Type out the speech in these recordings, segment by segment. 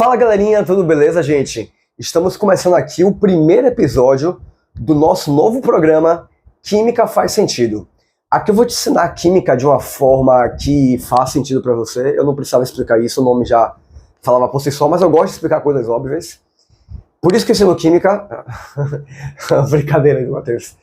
Fala galerinha, tudo beleza, gente? Estamos começando aqui o primeiro episódio do nosso novo programa Química Faz Sentido. Aqui eu vou te ensinar química de uma forma que faz sentido para você. Eu não precisava explicar isso, o nome já falava por si só, mas eu gosto de explicar coisas óbvias. Por isso que eu ensino química. Brincadeira aí, Matheus.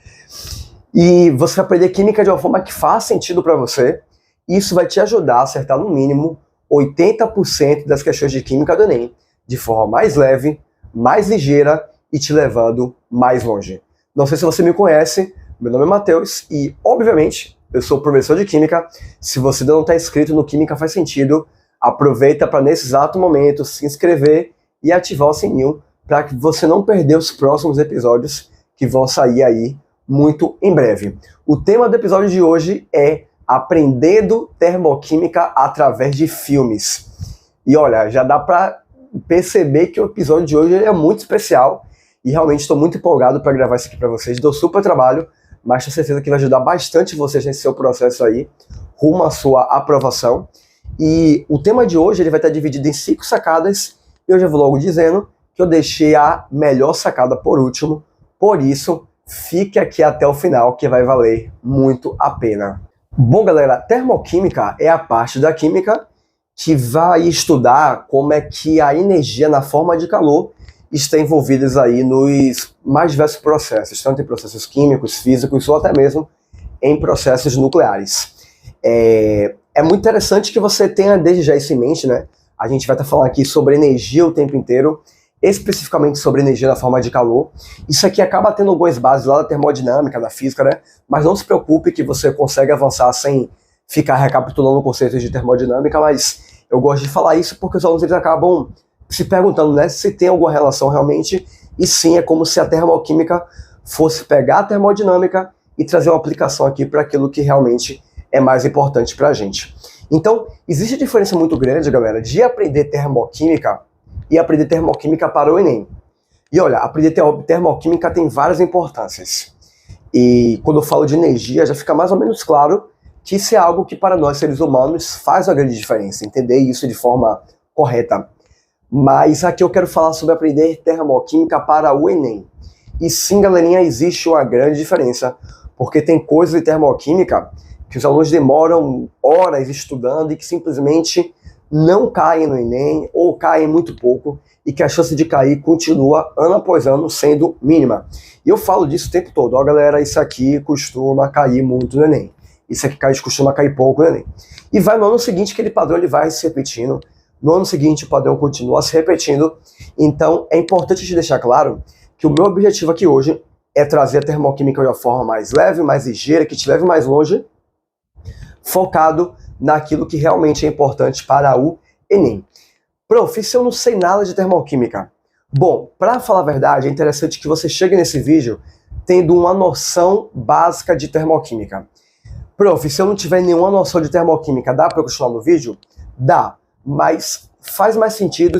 E você vai aprender química de uma forma que faz sentido para você. Isso vai te ajudar a acertar no mínimo 80% das questões de química do Enem, de forma mais leve, mais ligeira e te levando mais longe. Não sei se você me conhece, meu nome é Matheus e, obviamente, eu sou professor de Química. Se você ainda não está inscrito no Química Faz Sentido, aproveita para, nesse exato momento, se inscrever e ativar o sininho para que você não perder os próximos episódios que vão sair aí muito em breve. O tema do episódio de hoje é aprendendo termoquímica através de filmes. E olha, já dá para perceber que o episódio de hoje é muito especial e realmente estou muito empolgado para gravar isso aqui para vocês. Deu super trabalho, mas tenho certeza que vai ajudar bastante vocês nesse seu processo aí, rumo à sua aprovação. E o tema de hoje ele vai estar dividido em 5 sacadas e eu já vou logo dizendo que eu deixei a melhor sacada por último, por isso fique aqui até o final que vai valer muito a pena. Bom, galera, termoquímica é a parte da química que vai estudar como é que a energia na forma de calor está envolvida aí nos mais diversos processos, tanto em processos químicos, físicos ou até mesmo em processos nucleares. É muito interessante que você tenha desde já isso em mente, né? A gente vai estar falando aqui sobre energia o tempo inteiro, especificamente sobre energia na forma de calor. Isso aqui acaba tendo algumas bases lá da termodinâmica, da física, né? Mas não se preocupe que você consegue avançar sem ficar recapitulando conceitos de termodinâmica, mas eu gosto de falar isso porque os alunos eles acabam se perguntando, né, se tem alguma relação realmente, e sim, é como se a termoquímica fosse pegar a termodinâmica e trazer uma aplicação aqui para aquilo que realmente é mais importante para a gente. Então, existe diferença muito grande, galera, de aprender termoquímica e aprender termoquímica para o Enem. E olha, aprender termoquímica tem várias importâncias. E quando eu falo de energia, já fica mais ou menos claro que isso é algo que para nós seres humanos faz uma grande diferença, entender isso de forma correta. Mas aqui eu quero falar sobre aprender termoquímica para o Enem. E sim, galerinha, existe uma grande diferença, porque tem coisas de termoquímica que os alunos demoram horas estudando e que simplesmente não caem no Enem ou caem muito pouco e que a chance de cair continua ano após ano sendo mínima. E eu falo disso o tempo todo. Ó, galera, isso aqui costuma cair muito no Enem. Isso aqui costuma cair pouco no Enem. E vai no ano seguinte, aquele padrão ele vai se repetindo. No ano seguinte, o padrão continua se repetindo. Então, é importante te deixar claro que o meu objetivo aqui hoje é trazer a termoquímica de uma forma mais leve, mais ligeira, que te leve mais longe, focado naquilo que realmente é importante para o Enem. Prof, se eu não sei nada de termoquímica? Bom, para falar a verdade, é interessante que você chegue nesse vídeo tendo uma noção básica de termoquímica. Prof, se eu não tiver nenhuma noção de termoquímica, dá para eu continuar no vídeo? Dá, mas faz mais sentido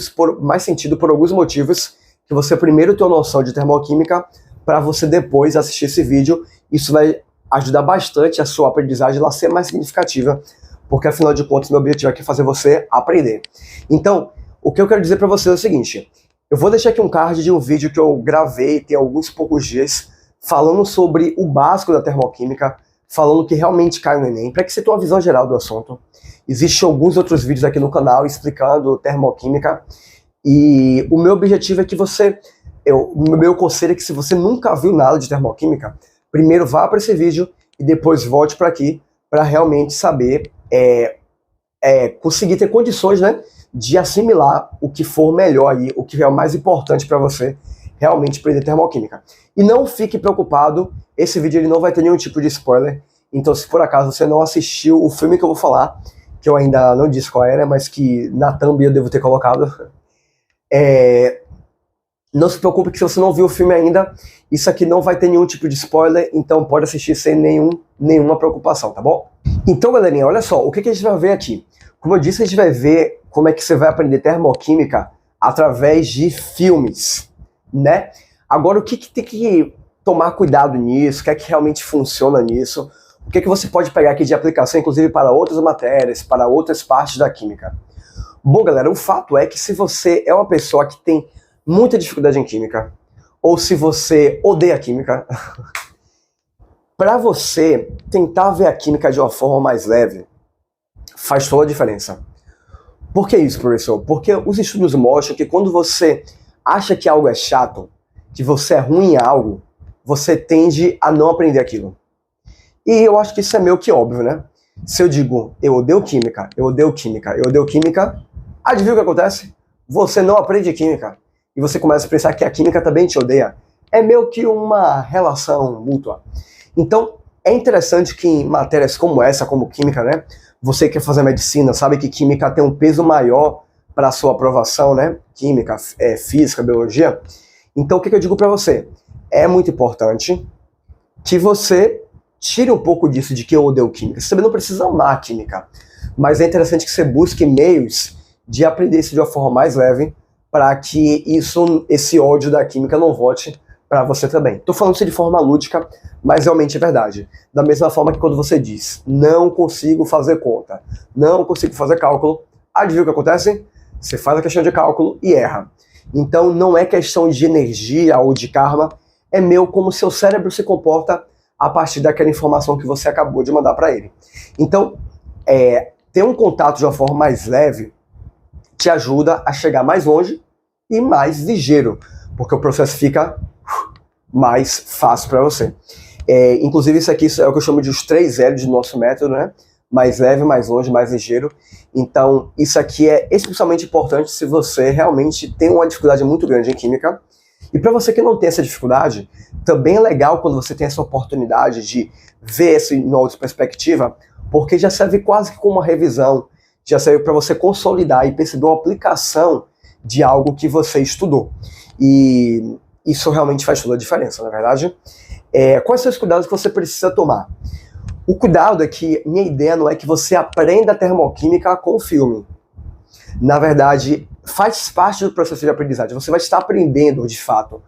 por alguns motivos que você primeiro tenha uma noção de termoquímica para você depois assistir esse vídeo. Isso vai ajudar bastante a sua aprendizagem lá ser mais significativa, porque afinal de contas meu objetivo aqui é fazer você aprender. Então, o que eu quero dizer para você é o seguinte, eu vou deixar aqui um card de um vídeo que eu gravei tem alguns poucos dias, falando sobre o básico da termoquímica, falando que realmente cai no Enem, para que você tenha uma visão geral do assunto. Existem alguns outros vídeos aqui no canal explicando termoquímica, e o meu objetivo é que o meu conselho é que se você nunca viu nada de termoquímica, primeiro vá para esse vídeo e depois volte para aqui, para realmente saber, conseguir ter condições, né, de assimilar o que for melhor aí, o que é o mais importante para você realmente aprender termoquímica. E não fique preocupado, esse vídeo ele não vai ter nenhum tipo de spoiler, então se por acaso você não assistiu o filme que eu vou falar, que eu ainda não disse qual era, mas que na thumb eu devo ter colocado, não se preocupe que se você não viu o filme ainda, isso aqui não vai ter nenhum tipo de spoiler, então pode assistir sem nenhuma preocupação, tá bom? Então, galerinha, olha só, o que a gente vai ver aqui? Como eu disse, a gente vai ver como é que você vai aprender termoquímica através de filmes, né? Agora, o que tem que tomar cuidado nisso? O que é que realmente funciona nisso? O que você pode pegar aqui de aplicação, inclusive para outras matérias, para outras partes da química? Bom, galera, o fato é que se você é uma pessoa que tem muita dificuldade em química, ou se você odeia química, para você tentar ver a química de uma forma mais leve, faz toda a diferença. Por que isso, professor? Porque os estudos mostram que quando você acha que algo é chato, que você é ruim em algo, você tende a não aprender aquilo. E eu acho que isso é meio que óbvio, né? Se eu digo, eu odeio química, eu odeio química, eu odeio química, adivinha o que acontece? Você não aprende química. E você começa a pensar que a química também te odeia. É meio que uma relação mútua. Então, é interessante que em matérias como essa, como química, né? Você que quer fazer medicina, sabe que química tem um peso maior para a sua aprovação, né? Química, física, biologia. Então, o que eu digo para você? É muito importante que você tire um pouco disso de que eu odeio química. Você também não precisa amar a química, mas é interessante que você busque meios de aprender isso de uma forma mais leve para que esse ódio da química não volte para você também. Estou falando isso de forma lúdica, mas realmente é verdade. Da mesma forma que quando você diz, não consigo fazer conta, não consigo fazer cálculo, adivinha o que acontece? Você faz a questão de cálculo e erra. Então não é questão de energia ou de karma, é meio como o seu cérebro se comporta a partir daquela informação que você acabou de mandar para ele. Então, ter um contato de uma forma mais leve te ajuda a chegar mais longe e mais ligeiro, porque o processo fica mais fácil para você. Inclusive, isso aqui é o que eu chamo de os 3 L's do nosso método, né? Mais leve, mais longe, mais ligeiro. Então, isso aqui é especialmente importante se você realmente tem uma dificuldade muito grande em química. E para você que não tem essa dificuldade, também é legal quando você tem essa oportunidade de ver isso em outra perspectiva, porque já serve quase que como uma revisão, já serve para você consolidar e perceber uma aplicação de algo que você estudou. E isso realmente faz toda a diferença, na verdade. Quais são os cuidados que você precisa tomar? O cuidado é que minha ideia não é que você aprenda termoquímica com o filme. Na verdade, faz parte do processo de aprendizagem. Você vai estar aprendendo, de fato,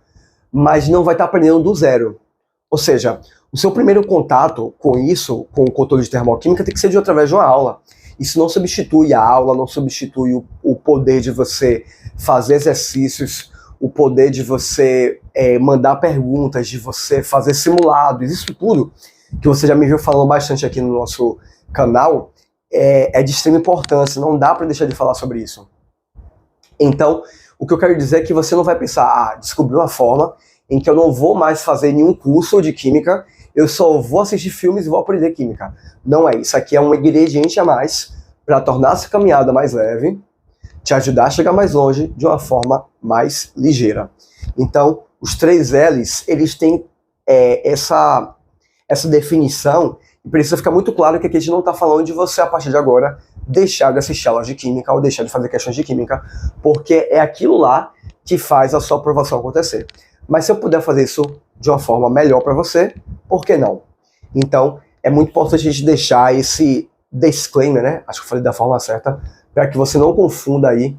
mas não vai estar aprendendo do zero. Ou seja, o seu primeiro contato com isso, com o controle de termoquímica, tem que ser através de uma aula. Isso não substitui a aula, não substitui o poder de você fazer exercícios, o poder de você mandar perguntas, de você fazer simulados, isso tudo que você já me viu falando bastante aqui no nosso canal, é de extrema importância, não dá para deixar de falar sobre isso. Então, o que eu quero dizer é que você não vai pensar, descobri uma forma em que eu não vou mais fazer nenhum curso de química, eu só vou assistir filmes e vou aprender química. Não é isso, aqui é um ingrediente a mais para tornar essa caminhada mais leve, te ajudar a chegar mais longe de uma forma mais ligeira. Então, os 3 L's, eles têm essa definição, e precisa ficar muito claro que aqui a gente não está falando de você, a partir de agora, deixar de assistir aulas de química ou deixar de fazer questões de química, porque é aquilo lá que faz a sua aprovação acontecer. Mas se eu puder fazer isso de uma forma melhor para você, por que não? Então, é muito importante a gente deixar esse disclaimer, né? Acho que eu falei da forma certa, para que você não confunda aí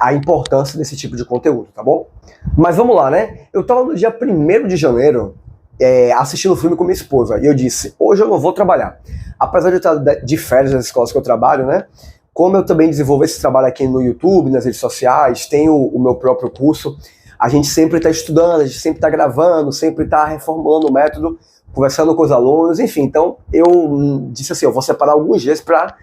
a importância desse tipo de conteúdo, tá bom? Mas vamos lá, né? Eu estava no dia 1º de janeiro assistindo o filme com minha esposa, e eu disse, hoje eu não vou trabalhar. Apesar de eu estar de férias nas escolas que eu trabalho, né? Como eu também desenvolvo esse trabalho aqui no YouTube, nas redes sociais, tenho o meu próprio curso, a gente sempre está estudando, a gente sempre está gravando, sempre está reformulando o método, conversando com os alunos, enfim. Então eu disse assim, eu vou separar alguns dias para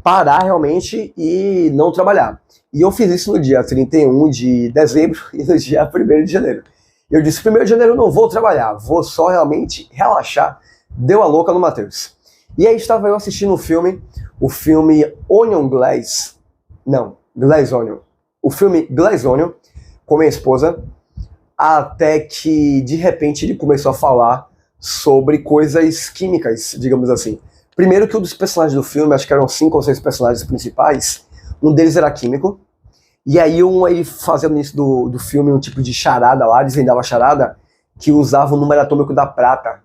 parar realmente e não trabalhar. E eu fiz isso no dia 31 de dezembro e no dia 1º de janeiro. Eu disse, 1º de janeiro eu não vou trabalhar, vou só realmente relaxar. Deu a louca no Matheus. E aí estava eu assistindo o filme Onion Glaze, não, Glaze Onion. O filme Glaze Onion, com minha esposa, até que de repente ele começou a falar sobre coisas químicas, digamos assim. Primeiro que um dos personagens do filme, acho que eram 5 ou 6 personagens principais, um deles era químico, e aí ele fazia no início do filme um tipo de charada lá, desvendava a charada, que usava o número atômico da prata,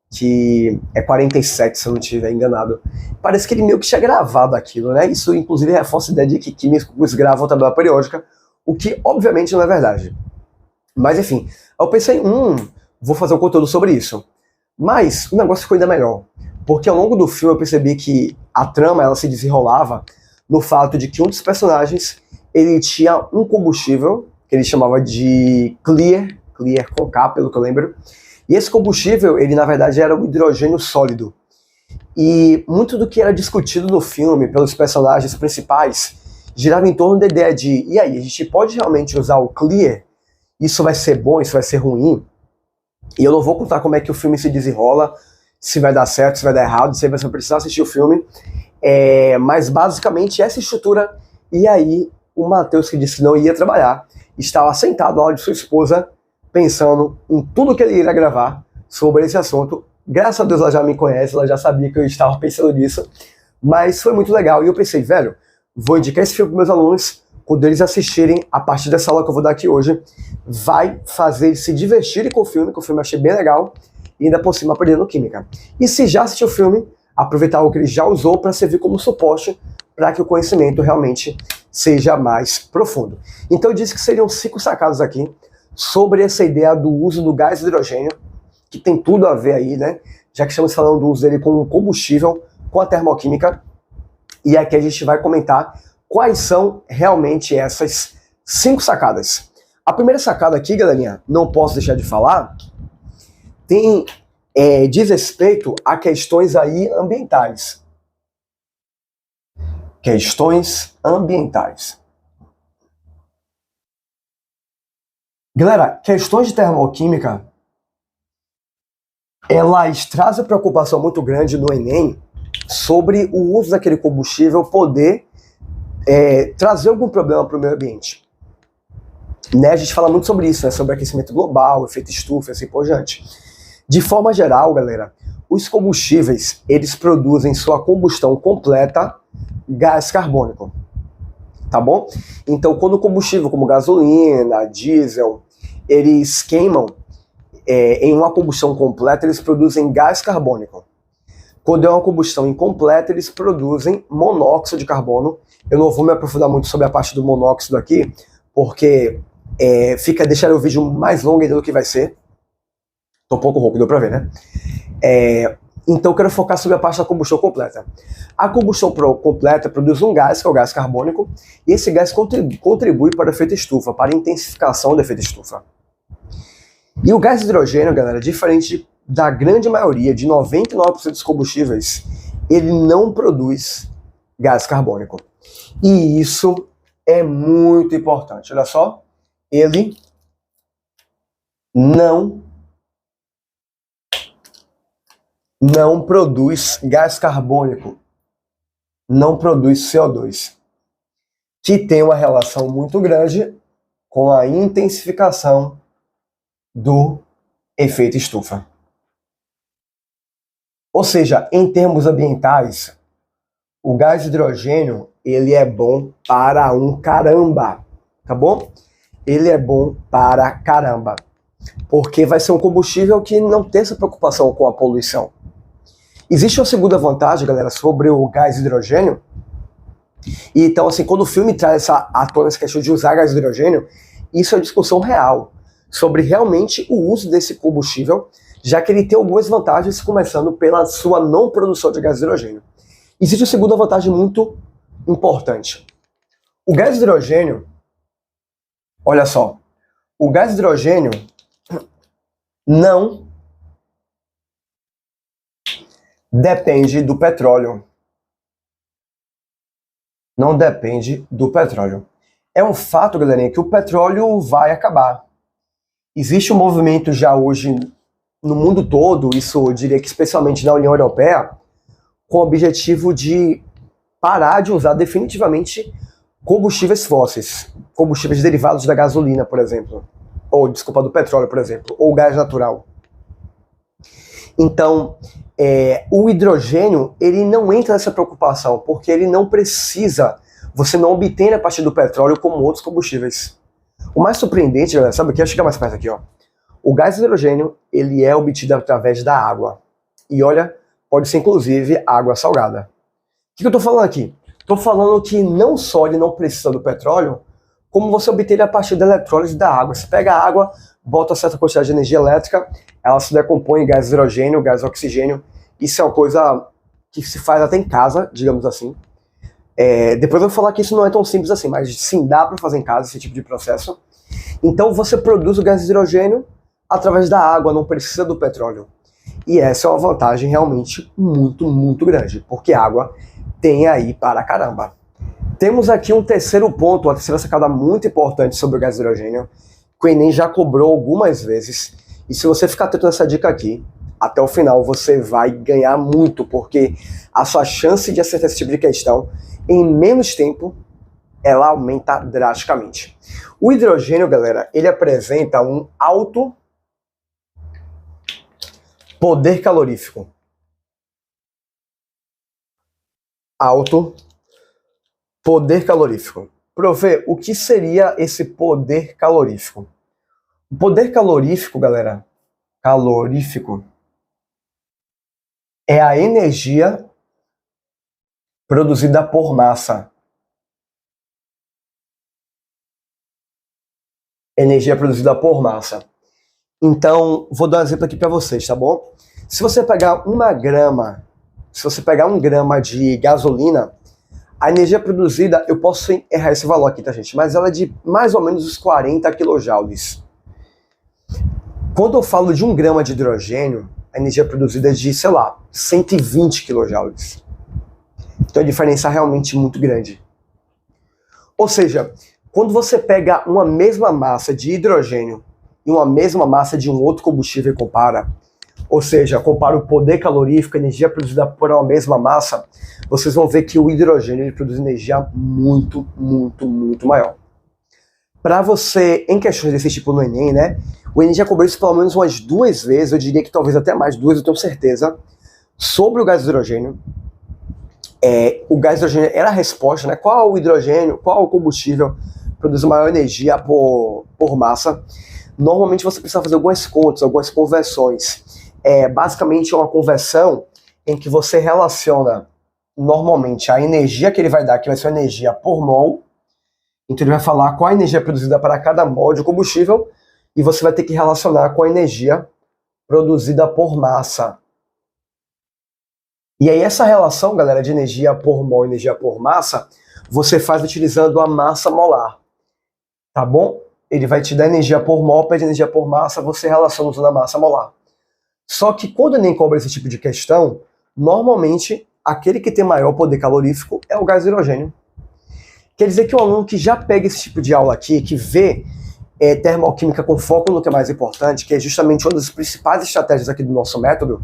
que é 47, se eu não estiver enganado. Parece que ele meio que tinha gravado aquilo, né? Isso, inclusive, reforça a ideia de que químicos gravam a tabela periódica, o que, obviamente, não é verdade. Mas, enfim, eu pensei, vou fazer um conteúdo sobre isso. Mas o negócio ficou ainda melhor, porque ao longo do filme eu percebi que a trama ela se desenrolava no fato de que um dos personagens, ele tinha um combustível, que ele chamava de Clear com K, pelo que eu lembro, e esse combustível, ele na verdade era o hidrogênio sólido. E muito do que era discutido no filme pelos personagens principais girava em torno da ideia de, e aí, a gente pode realmente usar o Clear? Isso vai ser bom, isso vai ser ruim? E eu não vou contar como é que o filme se desenrola, se vai dar certo, se vai dar errado, se você vai precisar assistir o filme. Mas basicamente essa estrutura, e aí o Matheus, que disse que não ia trabalhar, estava sentado ao lado de sua esposa, pensando em tudo que ele iria gravar sobre esse assunto. Graças a Deus ela já me conhece, ela já sabia que eu estava pensando nisso, mas foi muito legal. E eu pensei, velho, vou indicar esse filme para meus alunos, quando eles assistirem, a partir dessa aula que eu vou dar aqui hoje, vai fazer eles se divertirem com o filme, que o filme eu achei bem legal, e ainda por cima aprendendo química. E se já assistiu o filme, aproveitar o que ele já usou para servir como suporte para que o conhecimento realmente seja mais profundo. Então eu disse que seriam 5 sacadas aqui sobre essa ideia do uso do gás hidrogênio, que tem tudo a ver aí, né? Já que estamos falando do uso dele como combustível, com a termoquímica, e aqui a gente vai comentar quais são realmente essas 5 sacadas. A primeira sacada aqui, galerinha, não posso deixar de falar, diz respeito a questões aí ambientais. Questões ambientais. Galera, questões de termoquímica, elas trazem preocupação muito grande no Enem sobre o uso daquele combustível poder trazer algum problema para o meio ambiente. Né, a gente fala muito sobre isso, né, sobre aquecimento global, efeito estufa e assim por diante. De forma geral, galera, os combustíveis, eles produzem sua combustão completa gás carbônico, tá bom? Então, quando o combustível, como gasolina, diesel, eles queimam em uma combustão completa, eles produzem gás carbônico. Quando é uma combustão incompleta, eles produzem monóxido de carbono. Eu não vou me aprofundar muito sobre a parte do monóxido aqui, porque deixar o vídeo mais longo ainda do que vai ser. Tô um pouco rouco, deu pra ver, né? Então eu quero focar sobre a parte da combustão completa. A combustão completa produz um gás, que é o gás carbônico, e esse gás contribui para o efeito estufa, para a intensificação do efeito estufa. E o gás hidrogênio, galera, diferente da grande maioria, de 99% dos combustíveis, ele não produz gás carbônico. E isso é muito importante. Olha só, ele não produz gás carbônico, não produz CO2, que tem uma relação muito grande com a intensificação do efeito estufa. Ou seja, em termos ambientais, o gás hidrogênio, ele é bom para um caramba, tá bom? Ele é bom para caramba, porque vai ser um combustível que não tem essa preocupação com a poluição. Existe uma segunda vantagem, galera, sobre o gás hidrogênio. E então, assim, quando o filme traz à tona essa questão de usar gás hidrogênio, isso é uma discussão real sobre realmente o uso desse combustível, já que ele tem algumas vantagens, começando pela sua não produção de gás hidrogênio. Existe uma segunda vantagem muito importante. O gás hidrogênio, olha só, o gás hidrogênio não depende do petróleo. Não depende do petróleo. É um fato, galerinha, que o petróleo vai acabar. Existe um movimento já hoje no mundo todo, isso eu diria que especialmente na União Europeia, com o objetivo de parar de usar definitivamente combustíveis fósseis, combustíveis derivados da gasolina, por exemplo, ou desculpa, do petróleo, por exemplo, ou gás natural. Então, o hidrogênio, ele não entra nessa preocupação, porque ele não precisa, você não obtém a partir do petróleo como outros combustíveis. O mais surpreendente, galera, sabe o que? Eu chegar mais perto aqui, ó. O gás hidrogênio, ele é obtido através da água. E olha, pode ser inclusive água salgada. O que eu tô falando aqui? Tô falando que não só ele não precisa do petróleo, como você obtém ele a partir da eletrólise da água. Você pega a água, bota certa quantidade de energia elétrica, ela se decompõe em gás hidrogênio, gás oxigênio. Isso é uma coisa que se faz até em casa, digamos assim. Depois eu vou falar que isso não é tão simples assim, mas sim, dá para fazer em casa esse tipo de processo. Então você produz o gás de hidrogênio através da água, não precisa do petróleo. E essa é uma vantagem realmente muito, muito grande, porque água tem aí para caramba. Temos aqui um terceiro ponto, uma terceira sacada muito importante sobre o gás de hidrogênio, que o Enem já cobrou algumas vezes. E se você ficar atento nessa dica aqui, até o final você vai ganhar muito, porque a sua chance de acertar esse tipo de questão em menos tempo, ela aumenta drasticamente. O hidrogênio, galera, ele apresenta um alto poder calorífico. Alto poder calorífico. Prof, o que seria esse poder calorífico? O poder calorífico, galera, calorífico, é a energia produzida por massa. Energia produzida por massa. Então, vou dar um exemplo aqui para vocês, tá bom? Se você pegar um grama de gasolina, a energia produzida, eu posso errar esse valor aqui, tá, gente? Mas ela é de mais ou menos os 40 kJ. Quando eu falo de 1 grama de hidrogênio, a energia produzida é de, sei lá, 120 kJ. Então a diferença é realmente muito grande. Ou seja, quando você pega uma mesma massa de hidrogênio e uma mesma massa de um outro combustível e compara, ou seja, compara o poder calorífico, a energia produzida por uma mesma massa, vocês vão ver que o hidrogênio ele produz energia muito, muito, muito maior. Para você, em questões desse tipo no Enem, né, o Enem já cobrou isso pelo menos umas 2 vezes, eu diria que talvez até mais, 2, eu tenho certeza, sobre o gás de hidrogênio. O gás de hidrogênio era a resposta, né? Qual o hidrogênio, qual o combustível produz maior energia por massa? Normalmente você precisa fazer algumas contas, algumas conversões. Basicamente é uma conversão em que você relaciona normalmente a energia que ele vai dar, que vai ser a energia por mol. Então ele vai falar qual a energia produzida para cada mol de combustível e você vai ter que relacionar com a energia produzida por massa. E aí essa relação, galera, de energia por mol e energia por massa, você faz utilizando a massa molar, tá bom? Ele vai te dar energia por mol, pede energia por massa, você relaciona usando a massa molar. Só que quando o Enem cobra esse tipo de questão, normalmente aquele que tem maior poder calorífico é o gás de hidrogênio. Quer dizer que o aluno que já pega esse tipo de aula aqui, que vê termoquímica com foco no que é mais importante, que é justamente uma das principais estratégias aqui do nosso método,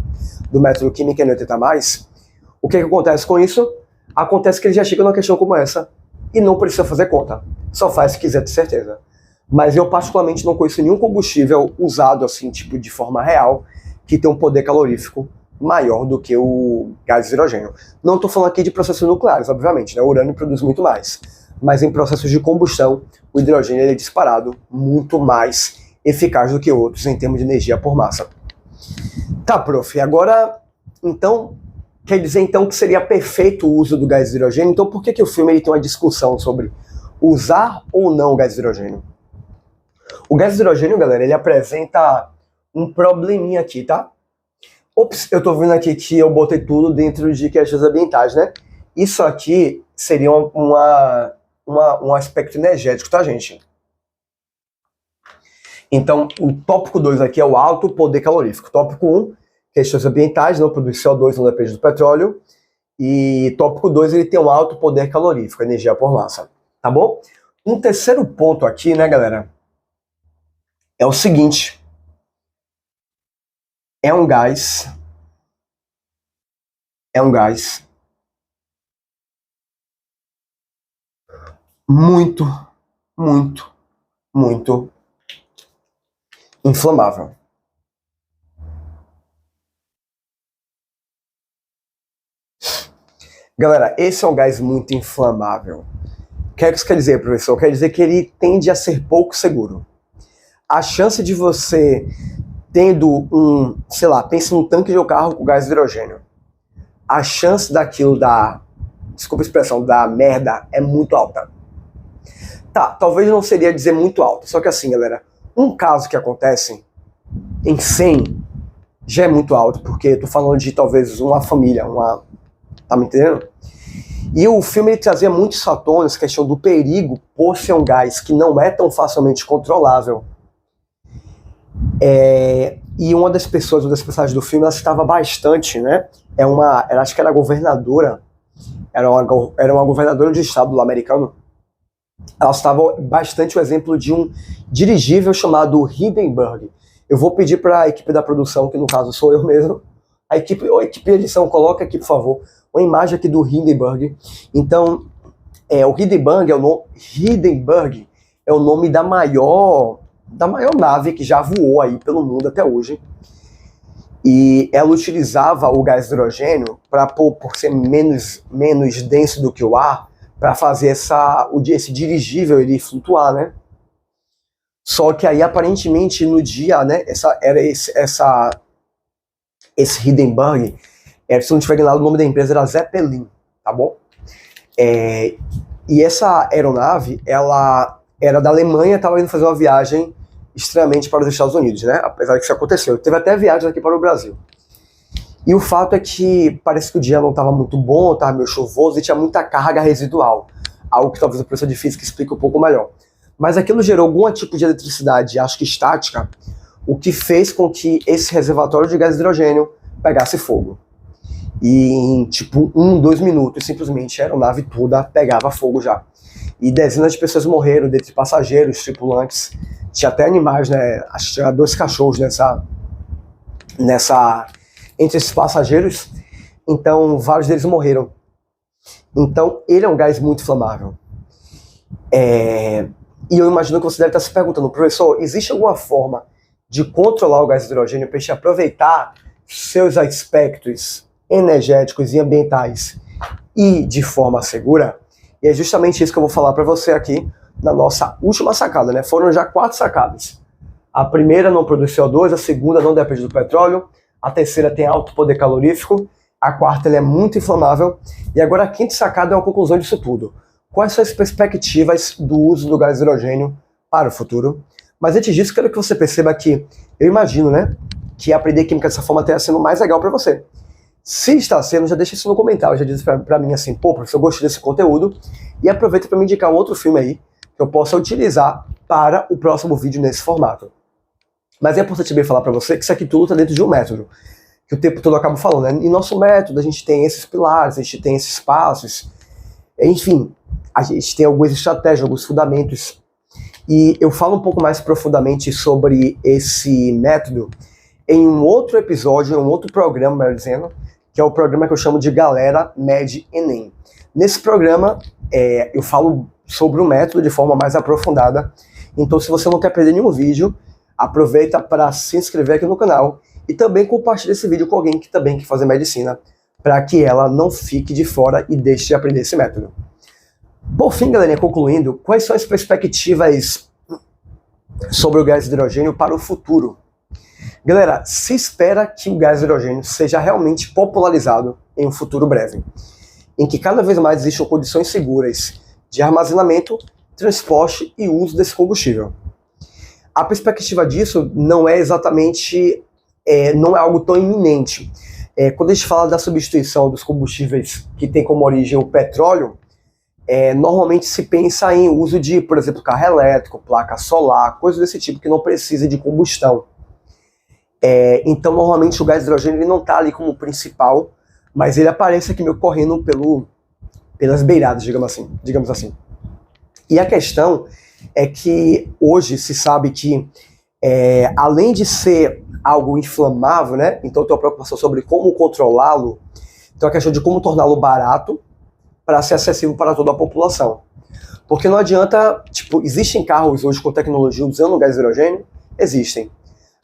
do método Química N80+, o que acontece com isso? Acontece que ele já chega numa questão como essa e não precisa fazer conta. Só faz se quiser ter certeza. Mas eu particularmente não conheço nenhum combustível usado assim, tipo de forma real, que tem um poder calorífico maior do que o gás de hidrogênio. Não estou falando aqui de processos nucleares, obviamente, né? O urânio produz muito mais. Mas em processos de combustão, o hidrogênio é disparado muito mais eficaz do que outros em termos de energia por massa. Tá, prof. Agora, então, quer dizer então que seria perfeito o uso do gás de hidrogênio? Então por que o filme ele tem uma discussão sobre usar ou não o gás de hidrogênio? O gás de hidrogênio, galera, ele apresenta um probleminha aqui, tá? Ops, eu tô vendo aqui que eu botei tudo dentro de questões ambientais, né? Isso aqui seria um aspecto energético, tá, gente? Então, o tópico 2 aqui é o alto poder calorífico. Tópico 1, questões ambientais, não produz CO2, não depende do petróleo. E tópico 2, ele tem um alto poder calorífico, energia por massa. Tá bom? Um terceiro ponto aqui, né, galera? É o seguinte. É um gás muito, muito, muito inflamável. Galera, esse é um gás muito inflamável. O que isso quer dizer, professor? Quer dizer que ele tende a ser pouco seguro. A chance de você tendo sei lá, pense num tanque de um carro com gás de hidrogênio. A chance daquilo desculpa a expressão, da merda é muito alta. Tá, talvez não seria dizer muito alta, só que assim, galera, um caso que acontece em 100 já é muito alto, porque eu tô falando de talvez uma família, tá me entendendo? E o filme ele trazia muitos fatores, questão do perigo por ser um gás que não é tão facilmente controlável. E uma das personagens do filme, ela citava bastante, né? Ela acho que era governadora, era uma governadora de um estado americano. Ela citava bastante o exemplo de um dirigível chamado Hindenburg. Eu vou pedir para a equipe da produção, que no caso sou eu mesmo, a equipe de edição, coloca aqui, por favor, uma imagem aqui do Hindenburg. Então, o Hindenburg é o nome da maior nave que já voou aí pelo mundo até hoje. E ela utilizava o gás hidrogênio por ser menos denso do que o ar, para fazer esse dirigível ele flutuar, né? Só que aí, aparentemente, no dia, né, esse Hindenburg, se não tiver enganado, o nome da empresa era Zeppelin, tá bom? E essa aeronave, ela era da Alemanha, estava indo fazer uma viagem extremamente para os Estados Unidos, né? Apesar que isso aconteceu. Teve até viagens aqui para o Brasil. E o fato é que parece que o dia não estava muito bom, estava meio chuvoso e tinha muita carga residual. Algo que talvez o professor de física explique um pouco melhor. Mas aquilo gerou algum tipo de eletricidade, acho que estática, o que fez com que esse reservatório de gás de hidrogênio pegasse fogo. E em tipo 2 minutos, simplesmente a aeronave toda pegava fogo já. E dezenas de pessoas morreram, dentre passageiros, tripulantes. Tinha até animais, né? Acho que tinha 2 cachorros entre esses passageiros. Então, vários deles morreram. Então, ele é um gás muito inflamável. E eu imagino que você deve estar se perguntando, professor, existe alguma forma de controlar o gás de hidrogênio para a gente aproveitar seus aspectos energéticos e ambientais e de forma segura? E é justamente isso que eu vou falar para você aqui na nossa última sacada, né? Foram já 4 sacadas. A primeira não produz CO2, a segunda não depende do petróleo, a terceira tem alto poder calorífico, a quarta ela é muito inflamável, e agora a quinta sacada é uma conclusão disso tudo. Quais são as perspectivas do uso do gás hidrogênio para o futuro? Mas antes disso, quero que você perceba que, eu imagino, né, que aprender química dessa forma tenha sendo mais legal para você. Se está sendo, já deixa isso no comentário, já diz para mim assim, pô, professor, eu gostei desse conteúdo, e aproveita para me indicar um outro filme aí, que eu possa utilizar para o próximo vídeo nesse formato. Mas é importante também falar para você que isso aqui tudo está dentro de um método, que o tempo todo eu acabo falando, né? Em nosso método a gente tem esses pilares, a gente tem esses passos, enfim, a gente tem algumas estratégias, alguns fundamentos, e eu falo um pouco mais profundamente sobre esse método em um outro episódio, em um outro programa, melhor dizendo, que é o programa que eu chamo de Galera Med Enem. Nesse programa, eu falo sobre o método de forma mais aprofundada, então se você não quer perder nenhum vídeo, aproveita para se inscrever aqui no canal e também compartilha esse vídeo com alguém que também quer fazer medicina, para que ela não fique de fora e deixe de aprender esse método. Por fim, galerinha, concluindo, quais são as perspectivas sobre o gás de hidrogênio para o futuro? Galera, se espera que o gás de hidrogênio seja realmente popularizado em um futuro breve, em que cada vez mais existam condições seguras de armazenamento, transporte e uso desse combustível. A perspectiva disso não é exatamente, não é algo tão iminente. Quando a gente fala da substituição dos combustíveis que tem como origem o petróleo, normalmente se pensa em uso de, por exemplo, carro elétrico, placa solar, coisas desse tipo que não precisa de combustão. Então, normalmente o gás de hidrogênio ele não está ali como principal, mas ele aparece aqui meio correndo pelas beiradas, digamos assim. E a questão é que hoje se sabe que, além de ser algo inflamável, né, então tem uma preocupação sobre como controlá-lo, então a questão de como torná-lo barato para ser acessível para toda a população. Porque não adianta, existem carros hoje com tecnologia usando gás de hidrogênio? Existem.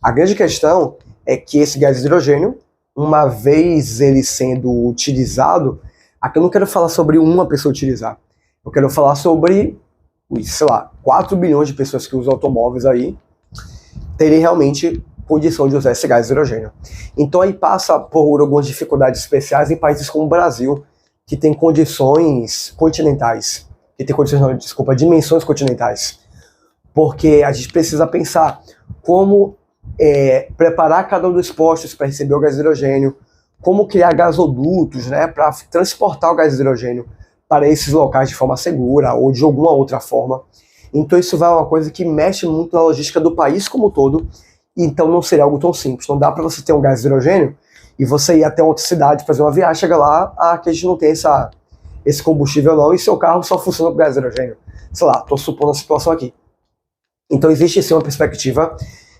A grande questão é que esse gás de hidrogênio, uma vez ele sendo utilizado, aqui eu não quero falar sobre uma pessoa utilizar, eu quero falar sobre, sei lá, 4 bilhões de pessoas que usam automóveis aí, terem realmente condição de usar esse gás de hidrogênio. Então aí passa por algumas dificuldades especiais em países como o Brasil, que tem condições continentais, dimensões continentais, porque a gente precisa pensar como preparar cada um dos postos para receber o gás de hidrogênio, como criar gasodutos, né, para transportar o gás de hidrogênio para esses locais de forma segura ou de alguma outra forma. Então isso vai uma coisa que mexe muito na logística do país como um todo, então não seria algo tão simples. Não dá para você ter um gás hidrogênio e você ir até outra cidade, fazer uma viagem, chega lá, que a gente não tem esse combustível não, e seu carro só funciona com gás hidrogênio. Sei lá, estou supondo a situação aqui. Então existe sim uma perspectiva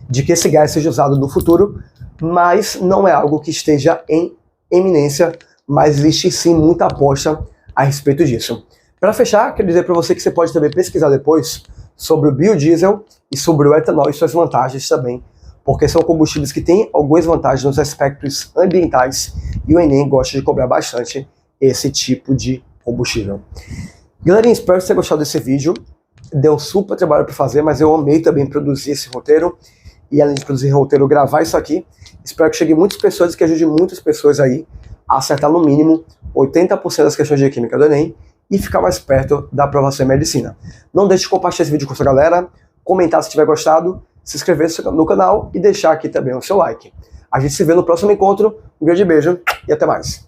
de que esse gás seja usado no futuro, mas não é algo que esteja em eminência, mas existe sim muita aposta a respeito disso. Para fechar, quero dizer para você que você pode também pesquisar depois sobre o biodiesel e sobre o etanol e suas vantagens também, porque são combustíveis que têm algumas vantagens nos aspectos ambientais e o Enem gosta de cobrar bastante esse tipo de combustível. Galerinha, espero que você tenha gostado desse vídeo. Deu um super trabalho para fazer, mas eu amei também produzir esse roteiro. E além de produzir roteiro, gravar isso aqui. Espero que chegue muitas pessoas e que ajude muitas pessoas aí a acertar no mínimo 80% das questões de química do Enem e ficar mais perto da aprovação em medicina. Não deixe de compartilhar esse vídeo com sua galera, comentar se tiver gostado, se inscrever no canal e deixar aqui também o seu like. A gente se vê no próximo encontro. Um grande beijo e até mais.